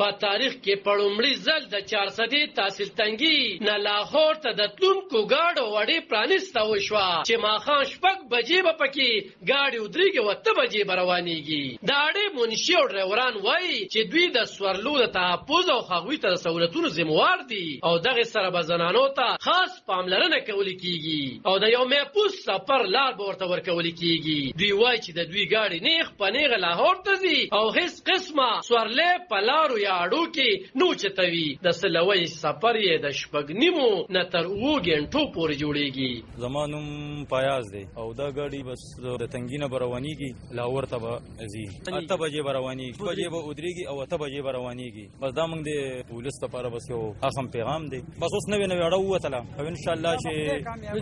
په تاریخ کې په لومړي ځل د 400 تحصیل تنګي نه لاهور ته د تلونکو ګاډو وړې پرانیسته وشوه چې ماښام 6 بجې به پکې ګاډي ودرېږي او 8 بجې به روانېږي. د اډې منشي او ډرایوران وایي چې دوی د سورلو د تحفظ او هغوی ته د سهولتونو ذمہوار دي او دغه سره به زنانو ته خاص پاملرنه کول کیږي او د یو محفوظ سفر لار به ورته ورکول کیږي. دوی وایي چې د دوی ګاډي نیغ په نیغه لاهور ته ځي او هیڅ قسمه سورلې په لارو یا اډو کې نو چتوي. د سلوي سفر یې د 6 نه تر 7 غنټو پورې جوړیږي. زمانم پایاز دی او دا ګاډي بس د تنګینه بروانیږي لاهور ته به ځي 8 بجې بروانیږي 6 بجې به ودرېږي او 8 بجې بروانیږي. بس دا موږ د پولیس لپاره بس یو اخم پیغام دی. بس اوس نوې اډو وتله او ان شاء الله چې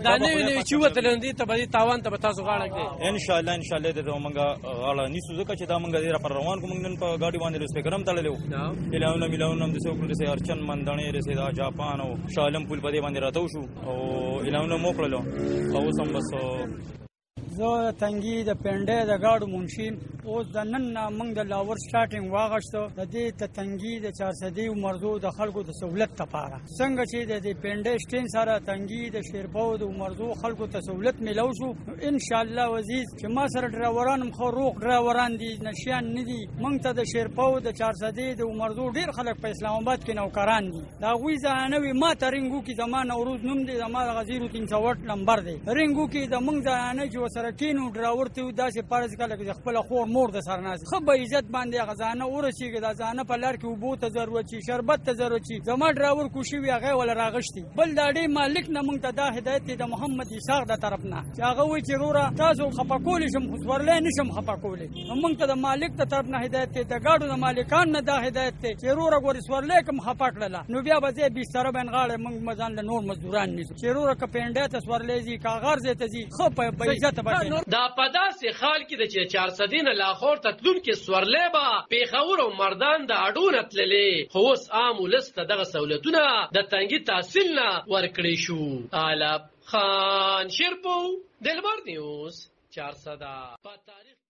دا نوې چې وتله دي ته به تاوان ته به تاسو غاړه کې ان شاء الله د موږ غاړه نیسو ځکه چې دا موږ ډیر پر روان کوم نن په ګاډي باندې سپیکرم تړلو اعلانونه د څو کړل سي ارچن مندانې رسې دا جاپان او شالم پول په دې باندې راتو شو او اعلانونه موکړلو او سم بس زه تنګي د پنډې د ګاډو منشي اوس د نن موږ د لاور سټارټینګ واغښتو د دې ته تنګي د 400 مرزو د خلکو د سہولت لپاره څنګه چې د پنډې سټین سره تنګي د شیرپو د مرزو خلکو ته سہولت ملو شو ان شاء الله عزیز چې ما سره ډرایوران خو روغ ډرایوران دي نشيان نه دي. موږ ته د شیرپو د 400 د مرزو ډیر خلک په اسلام آباد کې نوکران دي. دا غوي ځانوي ما ترنګو کې زمانه نوروز نوم دي زمانه غزیرو 308 نمبر دی رنګو کې د موږ ځانه چې وسره کینو ډراور ته داسې پارز کله چې خپل خور مور د سرناز خو به عزت باندې غزانه ورسیږي د ځانه په لار کې وبو ته ضرورت شي شربت ته ضرورت شي زما ډراور کوشي وی هغه ول راغشتي بل دا ډی مالک نه مونږ ته دا هدایت د محمد اسحاق د طرف نه چې هغه وی چې رورا تاسو خپکول شم خسورلې نشم خپکول مونږ ته د مالک د طرف نه هدایت ته د گاډو د مالکان نه دا هدایت ته چې رورا ګور سورلې کوم خپکړه نو بیا به زه 20 سره بنغاړه مونږ مزان له نور مزدوران نه چې رورا ک پینډه ته سورلې زی کاغذ ته زی خو په عزت باندې دا په داسې حال کې د 400 نه لاهور ته تلون کې سورلې با پیښور او مردان د اډونه تللې خو اوس عام ولسته دغه سہولتونه د تنګي تحصیل نه ورکړې شو. علب خان شیرپو دلبر نیوز 400